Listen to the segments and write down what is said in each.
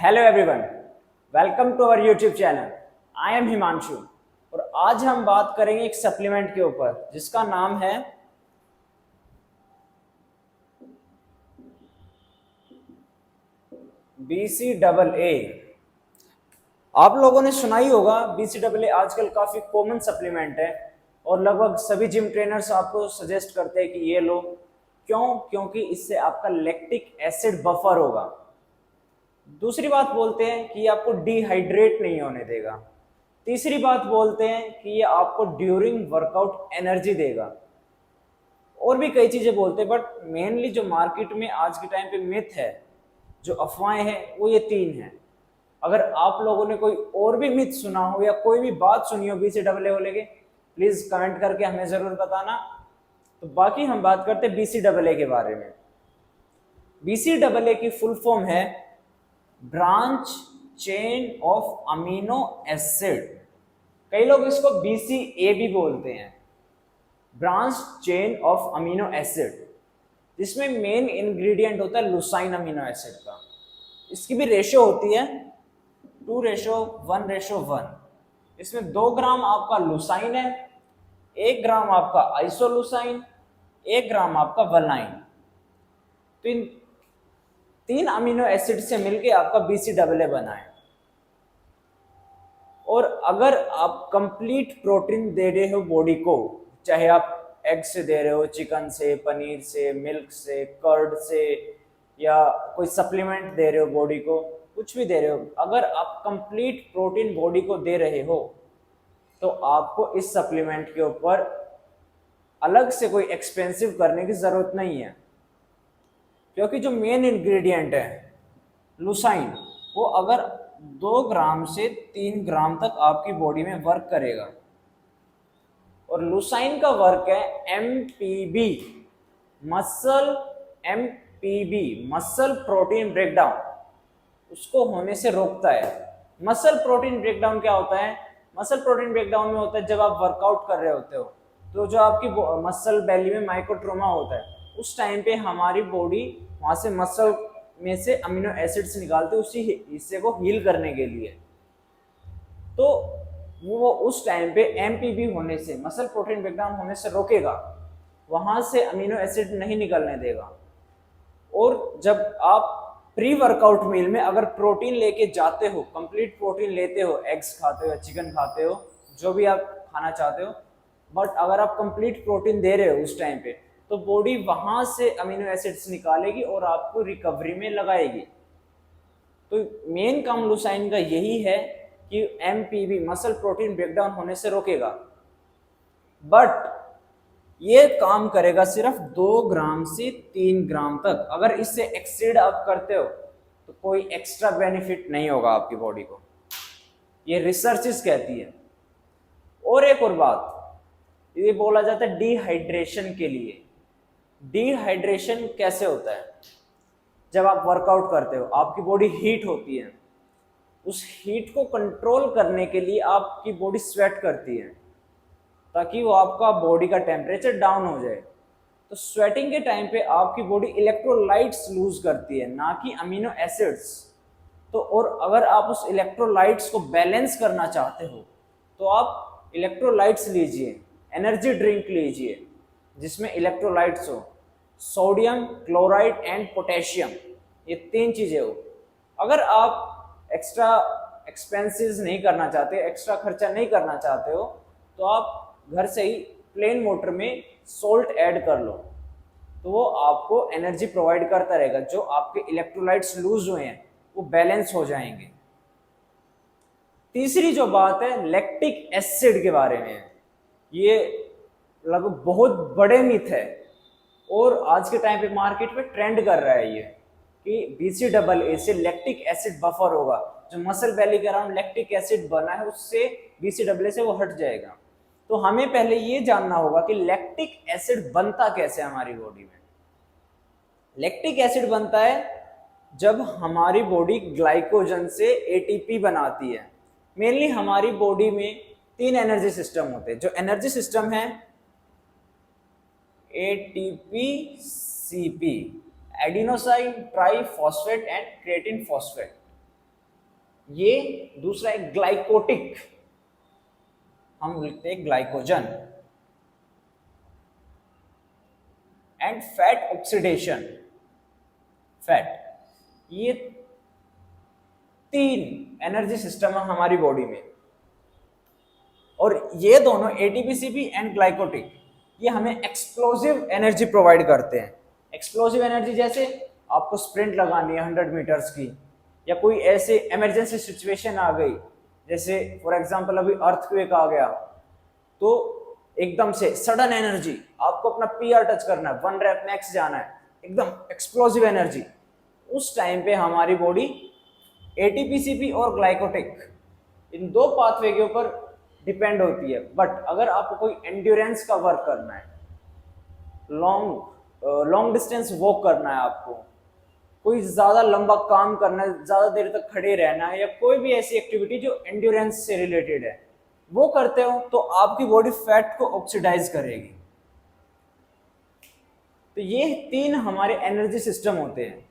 Hello everyone, welcome to our YouTube channel. I am Himanshu और आज हम बात करेंगे एक सप्लीमेंट के ऊपर जिसका नाम है BCAA। आप लोगों ने सुना ही होगा, BCAA आजकल काफ़ी कॉमन सप्लीमेंट है और लगभग सभी जिम ट्रेनर्स आपको सजेस्ट करते हैं कि ये लो। क्यों? क्योंकि इससे आपका लैक्टिक एसिड बफर होगा। दूसरी बात बोलते हैं कि ये आपको डिहाइड्रेट नहीं होने देगा। तीसरी बात बोलते हैं कि ये आपको ड्यूरिंग वर्कआउट एनर्जी देगा। और भी कई चीजें बोलते हैं, बट मेनली जो मार्केट में आज के टाइम पे मिथ है, जो अफवाहें हैं, वो ये तीन हैं। अगर आप लोगों ने कोई और भी मिथ सुना हो या कोई भी बात सुनी हो BCAA को लेके, प्लीज कमेंट करके हमें जरूर बताना। तो बाकी हम बात करते हैं BCAA के बारे में। BCAA की फुल फॉर्म है branch chain of amino acid. कई लोग इसको BCA भी बोलते हैं, branch chain of amino acid, जिसमें मेन इंग्रेडिएंट होता है लुसाइन अमीनो एसिड का। इसकी भी रेशियो होती है 2:1:1। इसमें 2 ग्राम आपका लुसाइन है, 1 ग्राम आपका आइसोलुसाइन, 1 ग्राम आपका वलाइन। तो इन 3 अमीनो एसिड से मिलके आपका BCAA बना है। और अगर आप कंप्लीट प्रोटीन दे रहे हो बॉडी को, चाहे आप एग से दे रहे हो, चिकन से, पनीर से, मिल्क से, कर्ड से, या कोई सप्लीमेंट दे रहे हो बॉडी को, कुछ भी दे रहे हो, अगर आप कंप्लीट प्रोटीन बॉडी को दे रहे हो तो आपको इस सप्लीमेंट के ऊपर अलग से कोई एक्सपेंसिव करने की जरूरत नहीं है। क्योंकि जो मेन इंग्रेडिएंट है लुसाइन, वो अगर 2 ग्राम से 3 ग्राम तक आपकी बॉडी में वर्क करेगा। और लुसाइन का वर्क है MPB, मसल प्रोटीन ब्रेकडाउन, उसको होने से रोकता है। मसल प्रोटीन ब्रेकडाउन क्या होता है? मसल प्रोटीन ब्रेकडाउन में होता है जब आप वर्कआउट कर रहे होते हो, तो जो आपकी मसल बेली में माइक्रोट्रोमा होता है, उस टाइम पे हमारी बॉडी वहां से मसल में से अमीनो एसिड्स निकालते हैं उसी हिस्से को हील करने के लिए। तो वो उस टाइम पे MPB होने से, मसल प्रोटीन ब्रेकडाउन होने से रोकेगा, वहां से अमीनो एसिड नहीं निकलने देगा। और जब आप प्री वर्कआउट मील में अगर प्रोटीन लेके जाते हो, कंप्लीट प्रोटीन लेते हो, एग्स खाते हो या चिकन खाते हो, जो भी आप खाना चाहते हो, बट अगर आप कंप्लीट प्रोटीन दे रहे हो उस टाइम पे, तो बॉडी वहां से अमीनो एसिड्स निकालेगी और आपको रिकवरी में लगाएगी। तो मेन काम लुसाइन का यही है कि MPB, मसल प्रोटीन ब्रेकडाउन होने से रोकेगा। बट ये काम करेगा सिर्फ 2 ग्राम से 3 ग्राम तक। अगर इससे एक्सीड आप करते हो तो कोई एक्स्ट्रा बेनिफिट नहीं होगा आपकी बॉडी को, ये रिसर्चेस कहती है। और एक और बात, ये बोला जाता है डिहाइड्रेशन के लिए। डिहाइड्रेशन कैसे होता है? जब आप वर्कआउट करते हो, आपकी बॉडी हीट होती है, उस हीट को कंट्रोल करने के लिए आपकी बॉडी स्वेट करती है ताकि वो आपका बॉडी का टेम्परेचर डाउन हो जाए। तो स्वेटिंग के टाइम पे आपकी बॉडी इलेक्ट्रोलाइट्स लूज करती है, ना कि अमीनो एसिड्स। तो और अगर आप उस इलेक्ट्रोलाइट्स को बैलेंस करना चाहते हो तो आप इलेक्ट्रोलाइट्स लीजिए, एनर्जी ड्रिंक लीजिए जिसमें इलेक्ट्रोलाइट्स हो, सोडियम, क्लोराइड एंड पोटेशियम, ये 3 चीजें हो। अगर आप एक्स्ट्रा एक्सपेंसेस नहीं करना चाहते, एक्स्ट्रा खर्चा नहीं करना चाहते हो, तो आप घर से ही प्लेन वाटर में सोल्ट ऐड कर लो, तो वो आपको एनर्जी प्रोवाइड करता रहेगा। जो आपके इलेक्ट्रोलाइट्स लूज हुए हैं वो बैलेंस हो जाएंगे। तीसरी जो बात है लैक्टिक एसिड के बारे में है। ये लगभग बहुत बड़े मिथ है और आज के टाइम पे मार्केट में ट्रेंड कर रहा है ये कि BCAA से लैक्टिक एसिड बफर होगा। जो मसल बेली के अराउंड लैक्टिक एसिड बना है उससे BCAA से वो हट जाएगा। तो हमें पहले ये जानना होगा कि लैक्टिक एसिड बनता कैसे हमारी बॉडी में। लैक्टिक एसिड बनता है जब हमारी बॉडी ग्लाइकोजन से ATP बनाती है। मेनली हमारी बॉडी में 3 एनर्जी सिस्टम होते हैं। जो एनर्जी सिस्टम है ATP, CP, adenosine triphosphate and creatine phosphate. ये दूसरा एक ग्लाइकोटिक, हम लिखते हैं glycogen. And fat oxidation, fat, ये 3 एनर्जी सिस्टम है हमारी बॉडी में, और ये दोनों एटीपीसीपी एंड ग्लाइकोटिक ये हमें एक्सप्लोसिव एनर्जी प्रोवाइड करते हैं। एक्सप्लोसिव एनर्जी जैसे आपको स्प्रिंट लगानी है 100 मीटर्स की, या कोई ऐसे इमरजेंसी सिचुएशन आ गई, जैसे फॉर एग्जांपल अभी अर्थक्वेक आ गया, तो एकदम से सडन एनर्जी, आपको अपना पीआर टच करना है, 1 रेप मैक्स जाना है, एकदम एक्सप्लोसिव एनर्जी, उस टाइम पे हमारी बॉडी एटीपीसीपी और ग्लाइकोटिक इन 2 पाथवे के ऊपर डिपेंड होती है। बट अगर आपको कोई एंड्योरेंस का वर्क करना है, लॉन्ग डिस्टेंस वॉक करना है, आपको कोई ज्यादा लंबा काम करना है, ज्यादा देर तक खड़े रहना है, या कोई भी ऐसी एक्टिविटी जो एंड्योरेंस से रिलेटेड है, वो करते हो, तो आपकी बॉडी फैट को ऑक्सीडाइज करेगी। तो ये 3 हमारे एनर्जी सिस्टम होते हैं।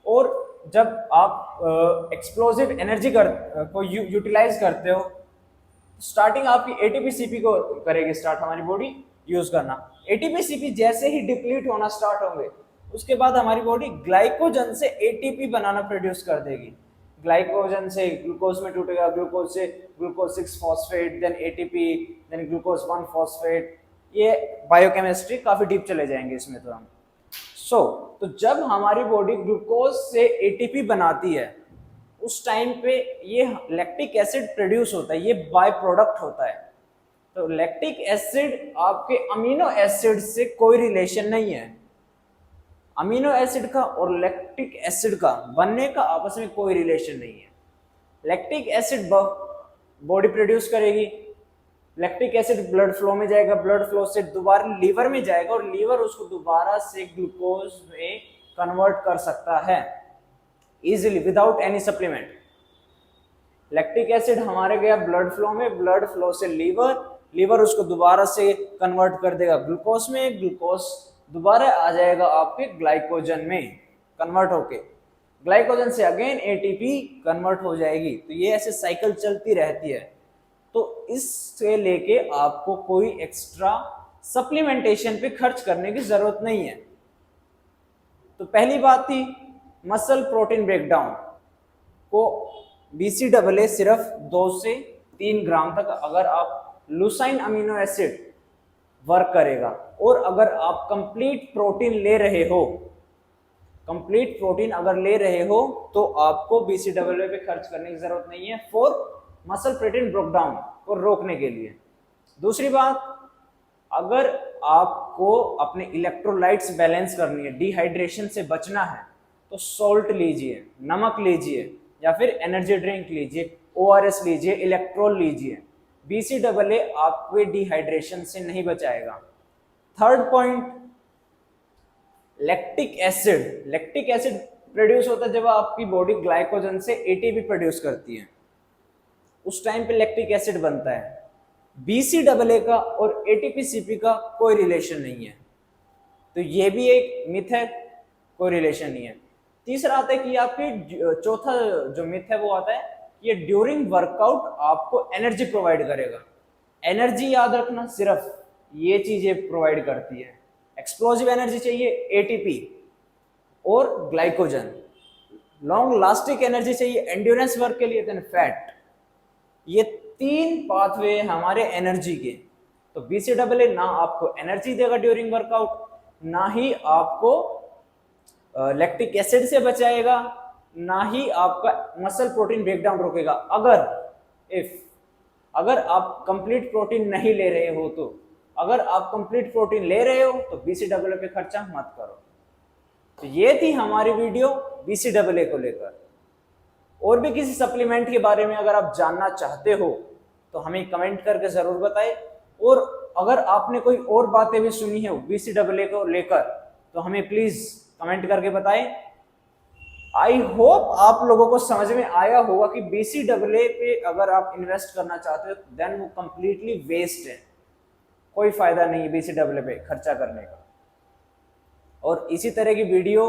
और जब आप एक्सप्लोसिव एनर्जी को यूटिलाइज करते हो, स्टार्टिंग आपकी एटीपीसीपी को करेगी स्टार्ट हमारी बॉडी यूज करना। एटीपीसीपी जैसे ही डिप्लीट होना स्टार्ट होंगे, उसके बाद हमारी बॉडी ग्लाइकोजन से एटीपी बनाना प्रोड्यूस कर देगी। ग्लाइकोजन से ग्लूकोज में टूटेगा, ग्लूकोज से glucose 6 phosphate, then ATP, then glucose 1 phosphate. ये बायोकेमिस्ट्री काफी डीप चले जाएंगे इसमें तो हम। तो जब हमारी बॉडी ग्लूकोज से एटीपी बनाती है, उस टाइम पे ये लैक्टिक एसिड प्रोड्यूस होता है, ये बाय प्रोडक्ट होता है। तो लैक्टिक एसिड आपके अमीनो एसिड से कोई रिलेशन नहीं है। अमीनो एसिड का और लैक्टिक एसिड का बनने का आपस में कोई रिलेशन नहीं है। लैक्टिक एसिड बॉडी प्रोड्यूस करेगी, लैक्टिक एसिड ब्लड फ्लो में जाएगा, ब्लड फ्लो से दोबारा लीवर में जाएगा, और लीवर उसको दोबारा से ग्लूकोज में कन्वर्ट कर सकता है easily without any supplement. Lactic acid हमारे गया ब्लड फ्लो में, ब्लड फ्लो से लीवर उसको दोबारा से कन्वर्ट कर देगा ग्लूकोज में, ग्लूकोज दोबारा आ जाएगा आपके ग्लाइकोजन में कन्वर्ट होके, ग्लाइकोजन से अगेन एटीपी कन्वर्ट हो जाएगी। तो ये ऐसे साइकिल चलती रहती है। तो इससे लेके आपको कोई एक्स्ट्रा सप्लीमेंटेशन पे खर्च करने की जरूरत नहीं है। तो पहली बात थी मसल प्रोटीन ब्रेकडाउन को BCAA सिर्फ 2 से 3 ग्राम तक अगर आप लुसाइन अमीनो एसिड वर्क करेगा, और अगर आप कंप्लीट प्रोटीन ले रहे हो, कंप्लीट प्रोटीन अगर ले रहे हो, तो आपको BCAA पे खर्च करने की जरूरत नहीं है फॉर मसल प्रोटीन ब्रेकडाउन को रोकने के लिए। दूसरी बात, अगर आपको अपने इलेक्ट्रोलाइट्स बैलेंस करनी है, डिहाइड्रेशन से बचना है, तो सॉल्ट लीजिए, नमक लीजिए, या फिर एनर्जी ड्रिंक लीजिए, ORS लीजिए, इलेक्ट्रोल लीजिए। BCAA आपको डिहाइड्रेशन से नहीं बचाएगा। Third point, lactic acid. Lactic acid produce होता है जब आपकी बॉडी ग्लाइकोजन से एटीपी प्रोड्यूस करती है, उस टाइम पे लैक्टिक एसिड बनता है। BCAA का और ATPCP का कोई रिलेशन नहीं है। तो ये भी एक मिथ है, कोई रिलेशन नहीं है। तीसरा आता है कि आपकी चौथा जो मिथ है वो आता है कि ये ड्यूरिंग वर्कआउट आपको एनर्जी प्रोवाइड करेगा। एनर्जी याद रखना, सिर्फ ये चीजें प्रोवाइड करती है। एक्सप्लोसिव एनर्जी चाहिए एटीपी और ग्लाइकोजन, लॉन्ग लास्टिक एनर्जी चाहिए एंड्योरेंस वर्क के लिए, देन फैट। ये 3 पाथवे हमारे एनर्जी के। तो BCAA ना आपको एनर्जी देगा ड्यूरिंग वर्कआउट, ना ही आपको लैक्टिक एसिड से बचाएगा, ना ही आपका मसल प्रोटीन ब्रेकडाउन रोकेगा। अगर आप कंप्लीट प्रोटीन नहीं ले रहे हो, तो अगर आप कंप्लीट प्रोटीन ले रहे हो तो BCAA पे खर्चा मत करो। तो ये थी हमारी वीडियो BCAA को लेकर। और भी किसी सप्लीमेंट के बारे में अगर आप जानना चाहते हो तो हमें कमेंट करके जरूर बताएं। और अगर आपने कोई और बातें भी सुनी है BCAA को लेकर, तो हमें प्लीज कमेंट करके बताएं। आई होप आप लोगों को समझ में आया होगा कि BCAA पे अगर आप इन्वेस्ट करना चाहते हो देन वो कंप्लीटली वेस्ट है, कोई फायदा नहीं है BCAA पे खर्चा करने का। और इसी तरह की वीडियो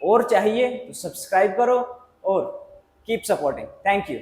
और चाहिए तो सब्सक्राइब करो और कीप सपोर्टिंग, थैंक यू।